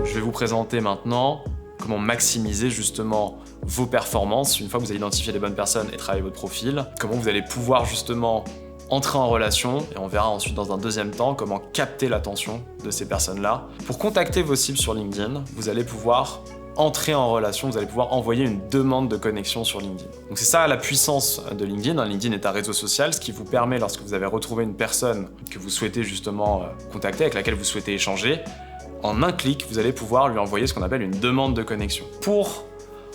Je vais vous présenter maintenant comment maximiser justement vos performances une fois que vous avez identifié les bonnes personnes et travaillé votre profil, comment vous allez pouvoir justement entrer en relation, et on verra ensuite dans un deuxième temps comment capter l'attention de ces personnes-là. Pour contacter vos cibles sur LinkedIn, vous allez pouvoir entrer en relation, vous allez pouvoir envoyer une demande de connexion sur LinkedIn. Donc c'est ça la puissance de LinkedIn. LinkedIn est un réseau social, ce qui vous permet, lorsque vous avez retrouvé une personne que vous souhaitez justement contacter, avec laquelle vous souhaitez échanger, en un clic, vous allez pouvoir lui envoyer ce qu'on appelle une demande de connexion. Pour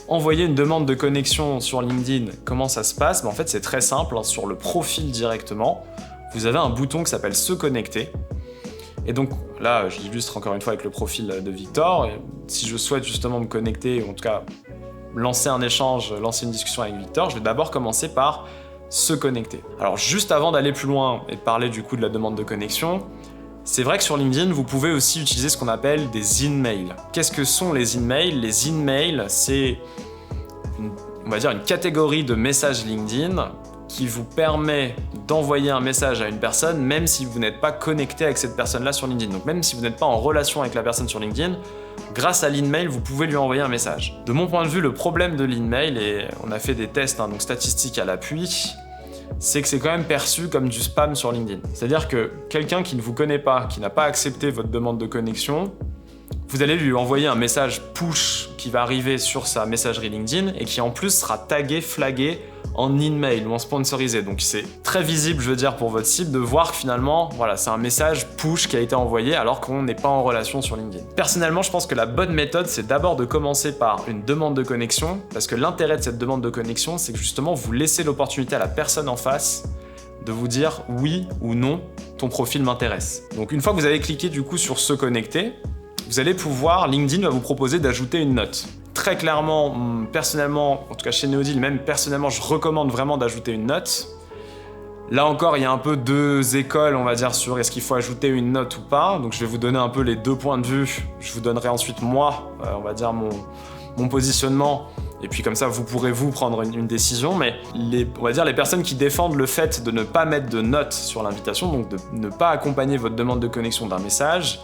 envoyer une demande de connexion sur LinkedIn, comment ça se passe? En fait, c'est très simple, hein. Sur le profil directement, vous avez un bouton qui s'appelle « Se connecter ». Et donc là, j'illustre encore une fois avec le profil de Victor. Et si je souhaite justement me connecter, ou en tout cas lancer un échange, lancer une discussion avec Victor, je vais d'abord commencer par se connecter. Alors juste avant d'aller plus loin et de parler du coup de la demande de connexion, c'est vrai que sur LinkedIn, vous pouvez aussi utiliser ce qu'on appelle des in-mails. Qu'est-ce que sont les in-mails? Les in-mails, c'est on va dire une catégorie de messages LinkedIn qui vous permet d'envoyer un message à une personne même si vous n'êtes pas connecté avec cette personne-là sur LinkedIn. Donc même si vous n'êtes pas en relation avec la personne sur LinkedIn, grâce à l'in-mail, vous pouvez lui envoyer un message. De mon point de vue, le problème de l'in-mail, et on a fait des tests, donc statistiques à l'appui, c'est que c'est quand même perçu comme du spam sur LinkedIn. C'est-à-dire que quelqu'un qui ne vous connaît pas, qui n'a pas accepté votre demande de connexion, vous allez lui envoyer un message push qui va arriver sur sa messagerie LinkedIn et qui en plus sera tagué, flagué en in-mail ou en sponsorisé. Donc c'est très visible, je veux dire, pour votre cible de voir que finalement, voilà, c'est un message push qui a été envoyé alors qu'on n'est pas en relation sur LinkedIn. Personnellement, je pense que la bonne méthode, c'est d'abord de commencer par une demande de connexion, parce que l'intérêt de cette demande de connexion, c'est que justement, vous laissez l'opportunité à la personne en face de vous dire oui ou non, ton profil m'intéresse. Donc une fois que vous avez cliqué du coup sur se connecter, vous allez pouvoir, LinkedIn va vous proposer d'ajouter une note. Très clairement, personnellement, en tout cas chez Neodil, même personnellement, je recommande vraiment d'ajouter une note. Là encore, il y a un peu deux écoles, on va dire, sur est-ce qu'il faut ajouter une note ou pas. Donc je vais vous donner un peu les deux points de vue. Je vous donnerai ensuite moi, on va dire mon positionnement. Et puis comme ça, vous pourrez vous prendre une décision. Mais on va dire les personnes qui défendent le fait de ne pas mettre de note sur l'invitation, donc de ne pas accompagner votre demande de connexion d'un message,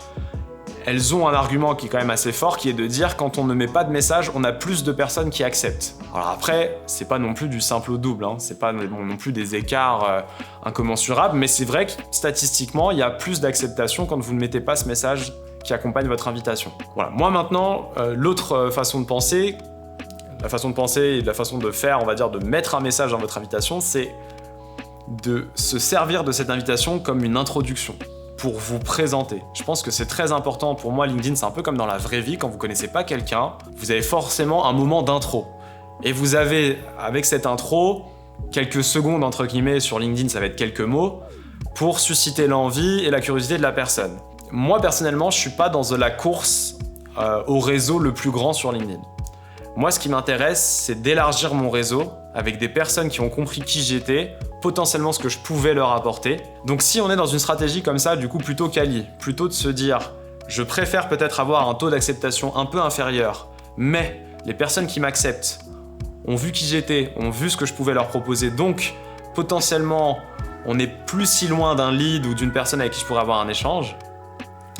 elles ont un argument qui est quand même assez fort, qui est de dire quand on ne met pas de message, on a plus de personnes qui acceptent. Alors après, c'est pas non plus du simple au double, hein. C'est pas non plus des écarts incommensurables, mais c'est vrai que statistiquement, il y a plus d'acceptation quand vous ne mettez pas ce message qui accompagne votre invitation. Voilà. Moi maintenant, l'autre façon de penser, la façon de penser et la façon de faire, on va dire, de mettre un message dans votre invitation, c'est de se servir de cette invitation comme une introduction pour vous présenter. Je pense que c'est très important. Pour moi, LinkedIn, c'est un peu comme dans la vraie vie. Quand vous connaissez pas quelqu'un, vous avez forcément un moment d'intro. Et vous avez, avec cette intro, quelques secondes, entre guillemets, sur LinkedIn, ça va être quelques mots, pour susciter l'envie et la curiosité de la personne. Moi, personnellement, je suis pas dans la course au réseau le plus grand sur LinkedIn. Moi, ce qui m'intéresse, c'est d'élargir mon réseau avec des personnes qui ont compris qui j'étais, potentiellement ce que je pouvais leur apporter. Donc si on est dans une stratégie comme ça, du coup plutôt quali, plutôt de se dire je préfère peut-être avoir un taux d'acceptation un peu inférieur, mais les personnes qui m'acceptent ont vu qui j'étais, ont vu ce que je pouvais leur proposer, donc potentiellement on n'est plus si loin d'un lead ou d'une personne avec qui je pourrais avoir un échange.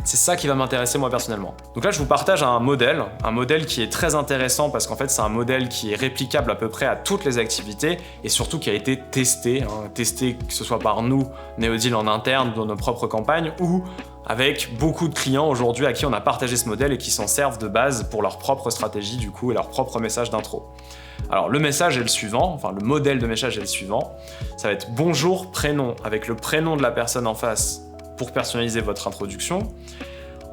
C'est ça qui va m'intéresser moi personnellement. Donc là je vous partage un modèle qui est très intéressant parce qu'en fait c'est un modèle qui est réplicable à peu près à toutes les activités et surtout qui a été testé, testé que ce soit par nous, Neodil en interne, dans nos propres campagnes ou avec beaucoup de clients aujourd'hui à qui on a partagé ce modèle et qui s'en servent de base pour leur propre stratégie du coup et leur propre message d'intro. Alors le message est le suivant, enfin le modèle de message est le suivant, ça va être bonjour, prénom, avec le prénom de la personne en face pour personnaliser votre introduction.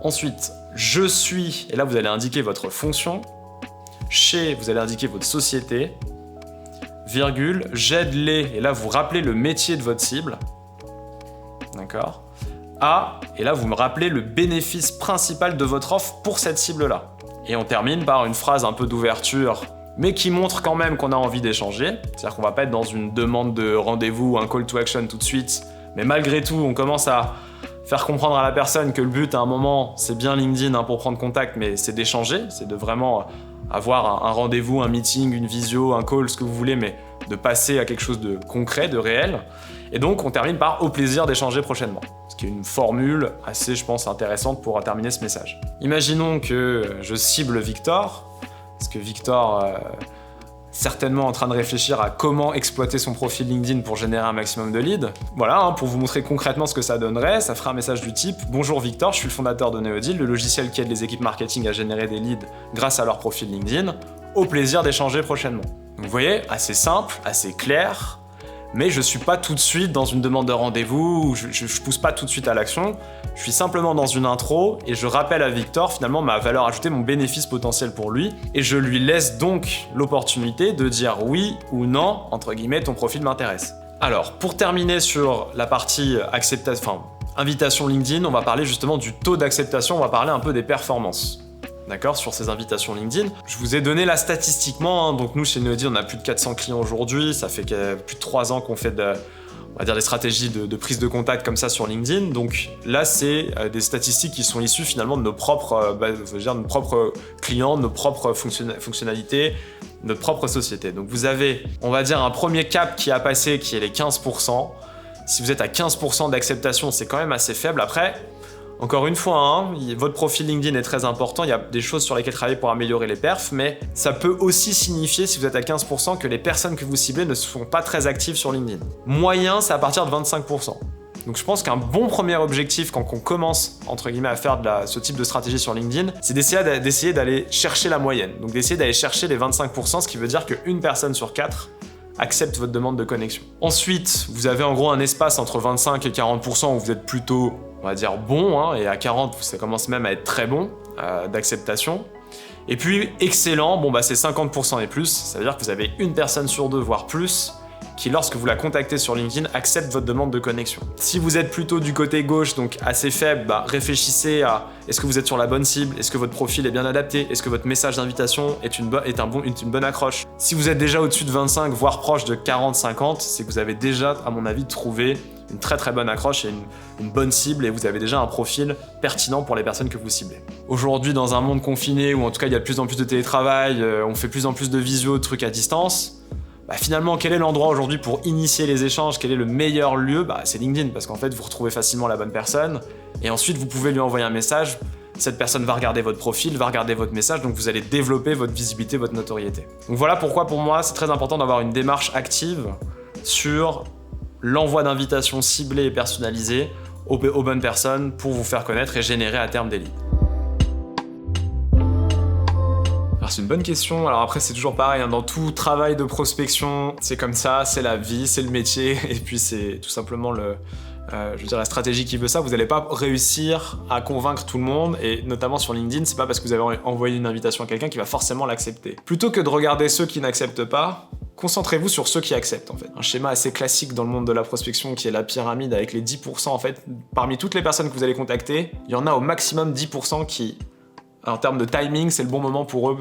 Ensuite, je suis, et là vous allez indiquer votre fonction. Chez, vous allez indiquer votre société. Virgule, j'aide les, et là vous rappelez le métier de votre cible. D'accord. À, et là vous me rappelez le bénéfice principal de votre offre pour cette cible-là. Et on termine par une phrase un peu d'ouverture, mais qui montre quand même qu'on a envie d'échanger. C'est-à-dire qu'on va pas être dans une demande de rendez-vous, un call to action tout de suite, mais malgré tout, on commence à faire comprendre à la personne que le but à un moment, c'est bien LinkedIn pour prendre contact, mais c'est d'échanger, c'est de vraiment avoir un rendez-vous, un meeting, une visio, un call, ce que vous voulez, mais de passer à quelque chose de concret, de réel. Et donc on termine par « au plaisir d'échanger prochainement », ce qui est une formule assez, je pense, intéressante pour terminer ce message. Imaginons que je cible Victor, parce que Victor certainement en train de réfléchir à comment exploiter son profil LinkedIn pour générer un maximum de leads. Voilà, pour vous montrer concrètement ce que ça donnerait, ça fera un message du type « Bonjour Victor, je suis le fondateur de Neodeal, le logiciel qui aide les équipes marketing à générer des leads grâce à leur profil LinkedIn. Au plaisir d'échanger prochainement. » Donc vous voyez, assez simple, assez clair, mais je suis pas tout de suite dans une demande de rendez-vous, je pousse pas tout de suite à l'action, je suis simplement dans une intro et je rappelle à Victor finalement ma valeur ajoutée, mon bénéfice potentiel pour lui, et je lui laisse donc l'opportunité de dire oui ou non, entre guillemets, ton profil m'intéresse. Alors, pour terminer sur la partie invitation LinkedIn, on va parler justement du taux d'acceptation, on va parler un peu des performances. D'accord, sur ces invitations LinkedIn. Je vous ai donné là statistiquement, donc nous chez Neodeal on a plus de 400 clients aujourd'hui, ça fait plus de 3 ans qu'on fait on va dire des stratégies de prise de contact comme ça sur LinkedIn, donc là c'est des statistiques qui sont issues finalement de nos propres, nos propres clients, nos propres fonctionnalités, notre propre société. Donc vous avez, on va dire, un premier cap qui a passé qui est les 15%. Si vous êtes à 15% d'acceptation, c'est quand même assez faible. Après, encore une fois, votre profil LinkedIn est très important, il y a des choses sur lesquelles travailler pour améliorer les perfs, mais ça peut aussi signifier, si vous êtes à 15%, que les personnes que vous ciblez ne sont pas très actives sur LinkedIn. Moyen, c'est à partir de 25%. Donc je pense qu'un bon premier objectif quand on commence, entre guillemets, à faire ce type de stratégie sur LinkedIn, c'est d'essayer d'aller chercher la moyenne. Donc d'essayer d'aller chercher les 25%, ce qui veut dire qu'une personne sur 4 accepte votre demande de connexion. Ensuite, vous avez en gros un espace entre 25 et 40% où vous êtes plutôt, on va dire, bon, et à 40, ça commence même à être très bon d'acceptation. Et puis, excellent, c'est 50% et plus, ça veut dire que vous avez une personne sur 2, voire plus, qui, lorsque vous la contactez sur LinkedIn, accepte votre demande de connexion. Si vous êtes plutôt du côté gauche, donc assez faible, réfléchissez à est-ce que vous êtes sur la bonne cible, est-ce que votre profil est bien adapté, est-ce que votre message d'invitation est une bonne accroche. Si vous êtes déjà au-dessus de 25, voire proche de 40-50, c'est que vous avez déjà, à mon avis, trouvé une très très bonne accroche et une bonne cible, et vous avez déjà un profil pertinent pour les personnes que vous ciblez. Aujourd'hui, dans un monde confiné, où en tout cas il y a de plus en plus de télétravail, on fait de plus en plus de visio, de trucs à distance, finalement, quel est l'endroit aujourd'hui pour initier les échanges? Quel est le meilleur lieu? C'est LinkedIn, parce qu'en fait, vous retrouvez facilement la bonne personne, et ensuite, vous pouvez lui envoyer un message. Cette personne va regarder votre profil, va regarder votre message, donc vous allez développer votre visibilité, votre notoriété. Donc voilà pourquoi, pour moi, c'est très important d'avoir une démarche active sur l'envoi d'invitations ciblées et personnalisées aux bonnes personnes pour vous faire connaître et générer à terme des leads. Alors c'est une bonne question, alors après c'est toujours pareil, dans tout travail de prospection, c'est comme ça, c'est la vie, c'est le métier, et puis c'est tout simplement la stratégie qui veut ça. Vous n'allez pas réussir à convaincre tout le monde, et notamment sur LinkedIn, c'est pas parce que vous avez envoyé une invitation à quelqu'un qui va forcément l'accepter. Plutôt que de regarder ceux qui n'acceptent pas, concentrez-vous sur ceux qui acceptent en fait. Un schéma assez classique dans le monde de la prospection qui est la pyramide avec les 10% en fait. Parmi toutes les personnes que vous allez contacter, il y en a au maximum 10% qui, en termes de timing, c'est le bon moment pour eux,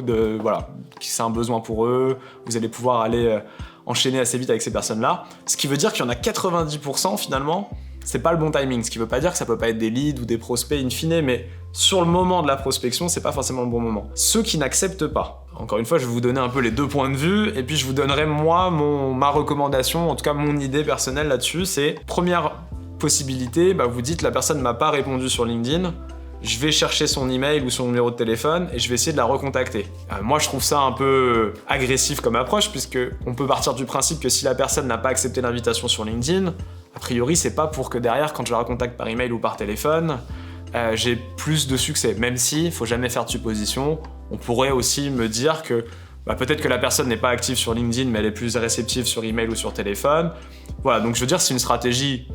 c'est un besoin pour eux, vous allez pouvoir aller enchaîner assez vite avec ces personnes-là. Ce qui veut dire qu'il y en a 90% finalement, c'est pas le bon timing. Ce qui veut pas dire que ça peut pas être des leads ou des prospects in fine, mais sur le moment de la prospection, c'est pas forcément le bon moment. Ceux qui n'acceptent pas, encore une fois, je vais vous donner un peu les deux points de vue, et puis je vous donnerai moi ma recommandation, en tout cas mon idée personnelle là-dessus, c'est première possibilité, vous dites la personne m'a pas répondu sur LinkedIn, je vais chercher son email ou son numéro de téléphone et je vais essayer de la recontacter. Moi, je trouve ça un peu agressif comme approche, puisque on peut partir du principe que si la personne n'a pas accepté l'invitation sur LinkedIn, a priori, c'est pas pour que derrière, quand je la recontacte par email ou par téléphone, j'ai plus de succès. Même si, faut jamais faire de supposition, on pourrait aussi me dire que peut-être que la personne n'est pas active sur LinkedIn, mais elle est plus réceptive sur email ou sur téléphone. Voilà, donc je veux dire, c'est une stratégie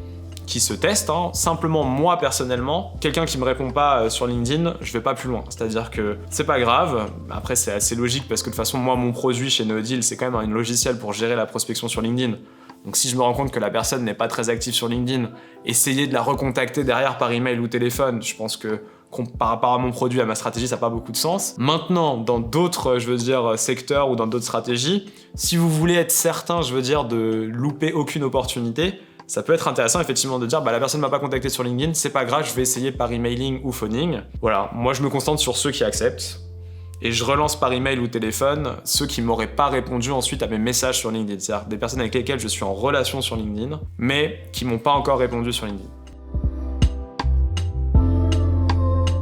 qui se teste. Simplement, moi personnellement, quelqu'un qui me répond pas sur LinkedIn, je vais pas plus loin. C'est-à-dire que c'est pas grave. Après, c'est assez logique parce que de toute façon, moi, mon produit chez Neodeal, c'est quand même un logiciel pour gérer la prospection sur LinkedIn. Donc si je me rends compte que la personne n'est pas très active sur LinkedIn, essayer de la recontacter derrière par email ou téléphone, je pense que par rapport à mon produit, à ma stratégie, ça n'a pas beaucoup de sens. Maintenant, dans d'autres, secteurs ou dans d'autres stratégies, si vous voulez être certain, de louper aucune opportunité, ça peut être intéressant effectivement de dire la personne m'a pas contacté sur LinkedIn, c'est pas grave, je vais essayer par emailing ou phoning. Voilà, moi je me concentre sur ceux qui acceptent. et je relance par email ou téléphone ceux qui m'auraient pas répondu ensuite à mes messages sur LinkedIn. C'est-à-dire des personnes avec lesquelles je suis en relation sur LinkedIn, mais qui m'ont pas encore répondu sur LinkedIn.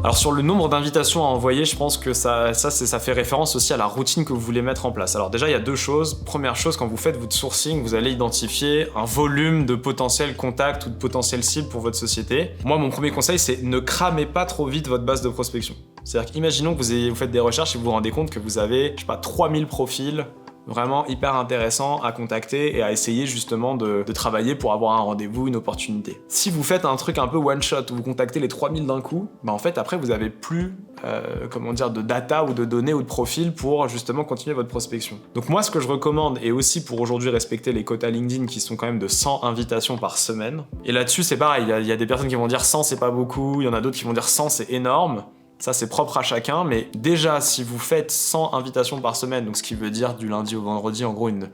Alors sur le nombre d'invitations à envoyer, je pense que ça fait référence aussi à la routine que vous voulez mettre en place. Alors déjà, il y a deux choses. Première chose, quand vous faites votre sourcing, vous allez identifier un volume de potentiels contacts ou de potentiels cibles pour votre société. Moi, mon premier conseil, c'est ne cramez pas trop vite votre base de prospection. C'est-à-dire qu'imaginons que vous faites des recherches et vous vous rendez compte que vous avez, 3000 profils vraiment hyper intéressant à contacter et à essayer justement de travailler pour avoir un rendez-vous, une opportunité. Si vous faites un truc un peu one shot où vous contactez les 3000 d'un coup, en fait après vous avez plus de data ou de données ou de profils pour justement continuer votre prospection. Donc moi ce que je recommande, et aussi pour aujourd'hui respecter les quotas LinkedIn qui sont quand même de 100 invitations par semaine, et là-dessus c'est pareil, il y a des personnes qui vont dire 100 c'est pas beaucoup, il y en a d'autres qui vont dire 100 c'est énorme. Ça, c'est propre à chacun, mais déjà, si vous faites 100 invitations par semaine, donc ce qui veut dire du lundi au vendredi, en gros, une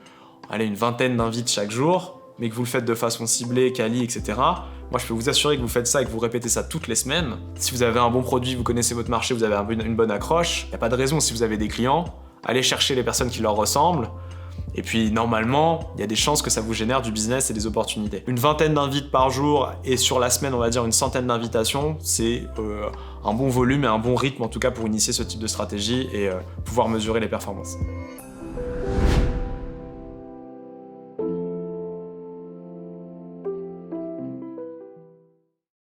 vingtaine d'invites chaque jour, mais que vous le faites de façon ciblée, quali, etc., moi, je peux vous assurer que vous faites ça et que vous répétez ça toutes les semaines. Si vous avez un bon produit, vous connaissez votre marché, vous avez une bonne accroche, il n'y a pas de raison, si vous avez des clients, allez chercher les personnes qui leur ressemblent. Et puis normalement, il y a des chances que ça vous génère du business et des opportunités. Une vingtaine d'invites par jour et sur la semaine, on va dire une centaine d'invitations, c'est un bon volume et un bon rythme en tout cas pour initier ce type de stratégie et pouvoir mesurer les performances.